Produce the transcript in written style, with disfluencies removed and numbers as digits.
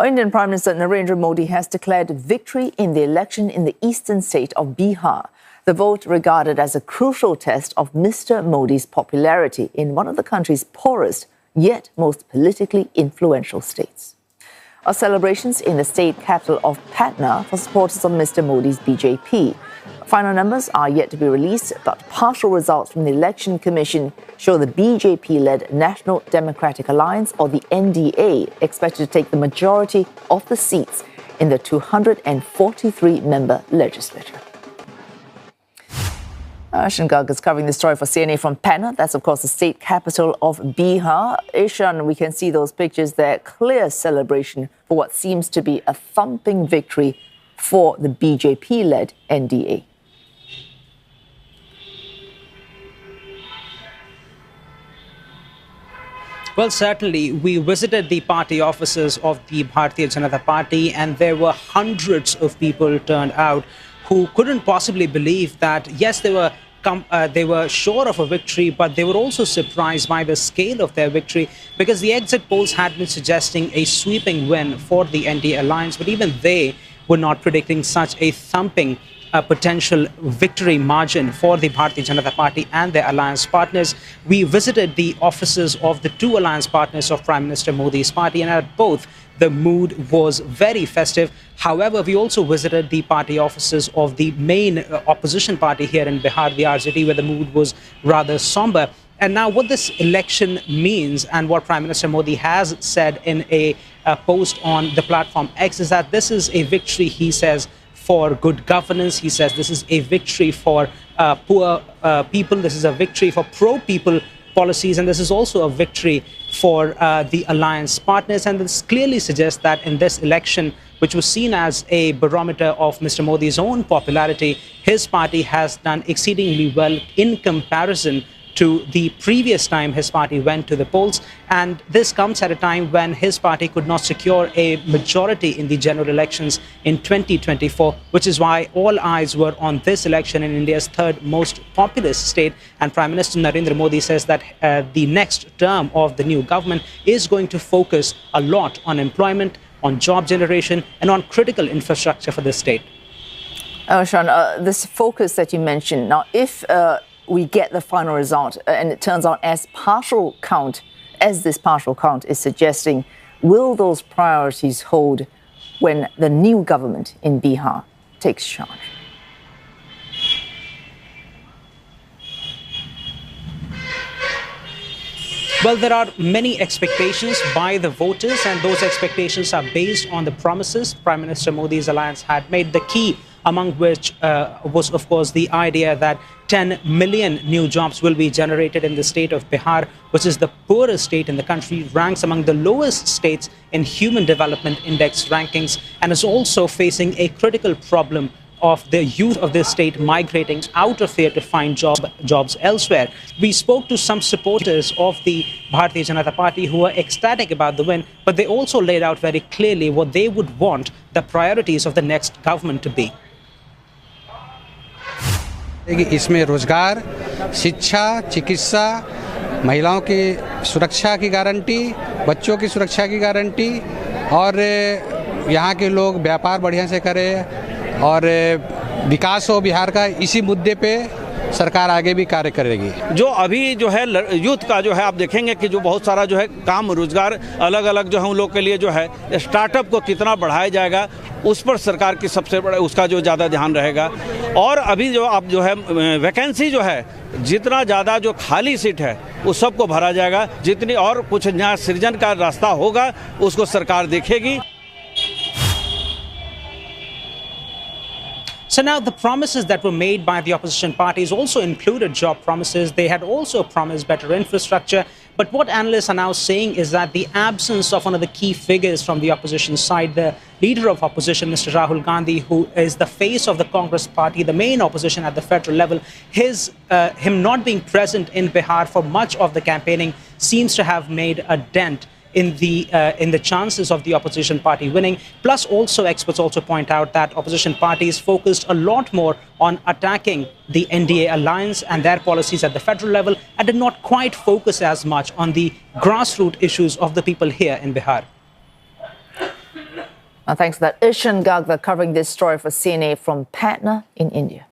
Indian Prime Minister Narendra Modi has declared victory in the election in the eastern state of Bihar. The vote regarded as a crucial test of Mr. Modi's popularity in one of the country's poorest yet most politically influential states. Our celebrations in the state capital of Patna for supporters of Mr. Modi's BJP. Final numbers are yet to be released, but partial results from the Election Commission show the BJP-led National Democratic Alliance, or the NDA, expected to take the majority of the seats in the 243-member legislature. Ishan Garg is covering the story for CNA from Patna. That's, of course, the state capital of Bihar. Ishan, we can see those pictures there. Clear celebration for what seems to be a thumping victory for the BJP-led NDA. Well, certainly, we visited the party offices of the Bharatiya Janata Party, and there were hundreds of people turned out who couldn't possibly believe that, yes, they were sure of a victory, but they were also surprised by the scale of their victory, because the exit polls had been suggesting a sweeping win for the NDA alliance, but even they were not predicting such a thumping potential victory margin for the Bharatiya Janata Party and their alliance partners. We visited the offices of the two alliance partners of Prime Minister Modi's party, and at both, the mood was very festive. However, we also visited the party offices of the main opposition party here in Bihar, the RJD, where the mood was rather somber. And now what this election means, and what Prime Minister Modi has said in a post on the platform X, is that this is a victory, he says, for good governance. He says this is a victory for poor people. This is a victory for pro-people policies. And this is also a victory for the alliance partners. And this clearly suggests that in this election, which was seen as a barometer of Mr. Modi's own popularity, his party has done exceedingly well in comparison to the previous time his party went to the polls. And this comes at a time when his party could not secure a majority in the general elections in 2024, which is why all eyes were on this election in India's third most populous state. And Prime Minister Narendra Modi says that the next term of the new government is going to focus a lot on employment, on job generation, and on critical infrastructure for the state. Sean, this focus that you mentioned, now if we get the final result and it turns out as this partial count is suggesting, will those priorities hold when the new government in Bihar takes charge? Well, there are many expectations by the voters, and those expectations are based on the promises Prime Minister Modi's alliance had made. The key among which was, of course, the idea that 10 million new jobs will be generated in the state of Bihar, which is the poorest state in the country, ranks among the lowest states in Human Development Index rankings, and is also facing a critical problem of the youth of this state migrating out of here to find jobs elsewhere. We spoke to some supporters of the Bharatiya Janata Party who were ecstatic about the win, but they also laid out very clearly what they would want the priorities of the next government to be. इसमें रोजगार, शिक्षा, चिकित्सा, महिलाओं की सुरक्षा की guarantee, बच्चों की सुरक्षा की गारंटी, और यहाँ के लोग व्यापार बढ़िया से करें और विकास हो बिहार का, इसी मुद्दे पे सरकार आगे भी कार्य करेगी। जो अभी जो है यूथ का जो है आप देखेंगे कि जो बहुत सारा जो है काम रोजगार अलग अलग जो है उन लोग के लिए जो है स्टार्टअप को कितना बढ़ाया जाएगा, उस पर सरकार की सबसे बड़ा उसका जो ज़्यादा ध्यान रहेगा। और अभी जो आप जो है वैकेंसी जो है, जितना ज़्यादा जो खाली सीट है उस सबको भरा जाएगा, जितनी और कुछ नया सृजन का रास्ता होगा उसको सरकार देखेगी। So now the promises that were made by the opposition parties also included job promises. They had also promised better infrastructure. But what analysts are now saying is that the absence of one of the key figures from the opposition side, the leader of opposition, Mr. Rahul Gandhi, who is the face of the Congress party, the main opposition at the federal level, him not being present in Bihar for much of the campaigning seems to have made a dent in the chances of the opposition party winning. Plus, also experts also point out that opposition parties focused a lot more on attacking the NDA alliance and their policies at the federal level, and did not quite focus as much on the grassroots issues of the people here in Bihar. Thanks for that. Ishan Garg covering this story for CNA from Patna in India.